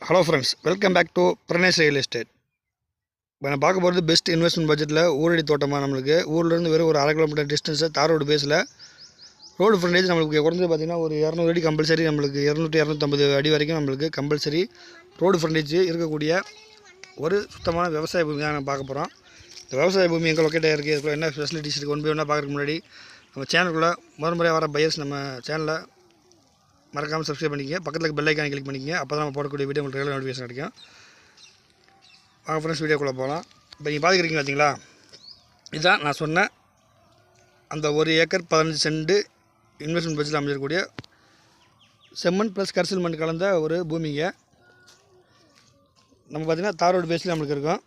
Hello friends, welcome back to Pranesh real estate. இப்போ நான் பார்க்க போகிறது பெஸ்ட் இன்வெஸ்ட்மெண்ட் பட்ஜெட்டில் ஊரடி தோட்டமாக. நம்மளுக்கு ஊர்லேருந்து வெறும் ஒரு 1/2 கிலோமீட்டர் டிஸ்டன்ஸில் தார் ரோடு பேஸில் ரோடு ஃப்ரண்டேஜ் நம்மளுக்கு குறைஞ்சது பார்த்திங்கன்னா ஒரு 200 அடி கம்பல்சரி. நம்மளுக்கு 200-250 அடி வரைக்கும் நம்மளுக்கு கம்பல்சரி ரோடு ஃப்ரண்டேஜ் இருக்கக்கூடிய ஒரு சுத்தமான விவசாய பூமி தான் நம்ம பார்க்க போகிறோம். இந்த விவசாய பூமி எங்கே லொக்கேட்டாக இருக்குது, இதுக்குள்ள என்ன ஃபெசிலிட்டிஸ் இருக்குது, ஒன் பை ஒன்றா பார்க்குறதுக்கு முன்னாடி நம்ம சேனலுக்குள்ளே முறையாக வர பையர்ஸ் நம்ம சேனலை மறக்காமல் சப்ஸ்கிரைப் பண்ணிக்கங்க. பக்கத்தில் பெல் ஐக்கானை கிளிக் பண்ணிக்கங்க. அப்போ தான் நம்ம போடக்கூடிய வீடியோ உங்களுக்கு ரெகுலர் நோட்டிஃபிகேஷன் கிடைக்கும். வாங்க ஃப்ரெண்ட்ஸ், வீடியோக்குள்ளே போகலாம். இப்போ நீங்கள் பார்த்துக்கிறீங்க பார்த்தீங்களா, இதுதான் நான் சொன்ன அந்த 1 ஏக்கர் 15 சென்ட் இன்வெஸ்ட்மெண்ட் பட்ஜெட்டில் அமைச்சிருக்கக்கூடிய செம்மண் ப்ளஸ் கரிசல் மண் கலந்த ஒரு பூமிங்க. நம்ம பார்த்திங்கன்னா தார் ரோடு பேஸில் நம்மளுக்கு இருக்கும்.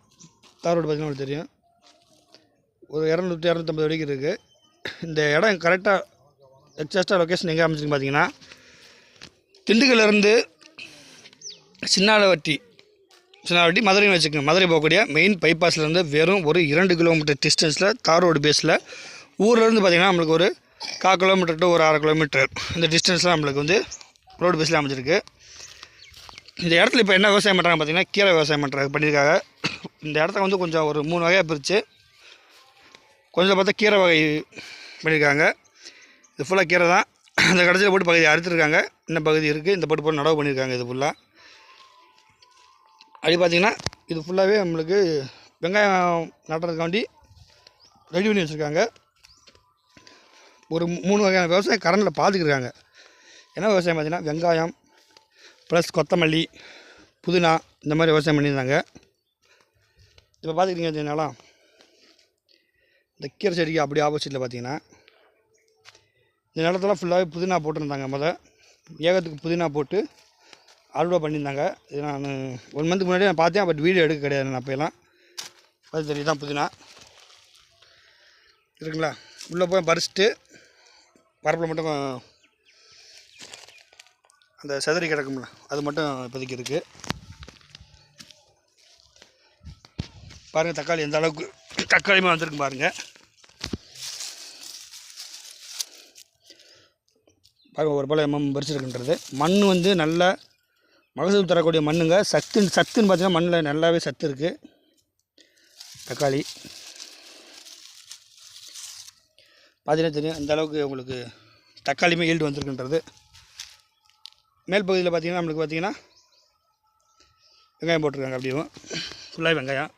தார் ரோடு பார்த்திங்கன்னா நம்மளுக்கு தெரியும், ஒரு 200-250 அடிக்கு இருக்குது. இந்த இடம் கரெக்டாக எக்ஸாக்டாக லொக்கேஷன் எங்கே அமைச்சிருக்கு பார்த்தீங்கன்னா, திண்டுக்கல்லேருந்து சின்னாலவட்டி மதுரைன்னு வச்சுக்கோங்க. மதுரை போகக்கூடிய மெயின் பைபாஸ்லேருந்து வெறும் ஒரு 2 கிலோமீட்டர் டிஸ்டன்ஸில் தார் ரோடு பேஸில் ஊர்லேருந்து பார்த்திங்கன்னா நம்மளுக்கு ஒரு 1/4 கிலோமீட்டர் டு ஒரு 1/2 கிலோமீட்டர் இந்த டிஸ்டன்ஸில் நம்மளுக்கு வந்து ரோடு பேஸில் அமைச்சிருக்கு. இந்த இடத்துல இப்போ என்ன விவசாயம் பண்ணுறாங்க பார்த்திங்கன்னா, கீரை விவசாயம் பண்ணியிருக்காங்க. இந்த இடத்த வந்து கொஞ்சம் ஒரு 3 வகையாக பிரித்து கொஞ்சம் பார்த்தா கீரை வகை பண்ணியிருக்காங்க. இது ஃபுல்லாக கீரை தான். அந்த கடைசியில் போட்டு பகுதி அறுத்துருக்காங்க. இன்னும் பகுதி இருக்குது, இந்த போட்டு நடவு பண்ணியிருக்காங்க. இது ஃபுல்லாக அப்படி பார்த்திங்கன்னா இது ஃபுல்லாகவே நம்மளுக்கு வெங்காயம் நட்டுறதுக்காண்டி ரெடி பண்ணி வச்சுருக்காங்க. ஒரு 3 வகையான விவசாயம் கரண்டில் பார்த்துக்கிருக்காங்க. என்ன விவசாயம் பார்த்திங்கன்னா, வெங்காயம் ப்ளஸ் கொத்தமல்லி, புதினா, இந்த மாதிரி விவசாயம் பண்ணியிருந்தாங்க. இப்போ பார்த்துக்கிட்டீங்க வச்சுக்கோங்களா, இந்த கீரை செடிக்கு அப்படி ஆப்போசிட்டில் பார்த்திங்கன்னா இந்த நிலத்தெல்லாம் ஃபுல்லாகவே புதினா போட்டுருந்தாங்க. ஏகத்துக்கு புதினா போட்டு அறுவடை பண்ணியிருந்தாங்க. இது நான் 1 மந்த்துக்கு முன்னாடி நான் பார்த்தேன், பட் வீடியோ எடுக்க கிடையாது. நான் அப்போலாம் அது தெரியும் தான் புதினா இருக்குங்களா. உள்ளே போய் பறிச்சுட்டு பரப்பில் மட்டும் அந்த செதறி கிடக்கும்ல, அது மட்டும் இப்போதைக்கு இருக்குது. பாருங்கள் தக்காளி எந்த அளவுக்கு தக்காளியுமே வந்திருக்கு பாருங்கள். பாருங்கள் ஒரு போல் பறிச்சிருக்குன்றது. மண் வந்து நல்ல மகசூல் தரக்கூடிய மண்ணுங்க. சத்துன்னு பார்த்திங்கன்னா மண்ணில் நல்லாவே சத்து இருக்குது. தக்காளி பார்த்தீங்கன்னா தெரியும் இந்த அளவுக்கு உங்களுக்கு தக்காளியுமே ஈல்டு வந்திருக்குன்றது. மேல் பகுதியில் பார்த்திங்கன்னா நம்மளுக்கு பார்த்திங்கன்னா வெங்காயம் போட்டிருக்காங்க. அப்படியும் ஃபுல்லாக வெங்காயம்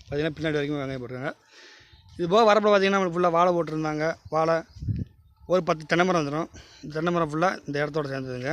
பார்த்திங்கன்னா பின்னாடி வரைக்கும் வெங்காயம் போட்டிருக்காங்க. இது போக வரப்பில் பார்த்திங்கன்னா நம்மளுக்கு ஃபுல்லாக வாழை போட்டிருந்தாங்க. வாழை ஒரு 10 தென்னை மரம் வந்துடும். தென்னை மரம் ஃபுல்லாக இந்த இடத்தோடு சேர்ந்ததுங்க.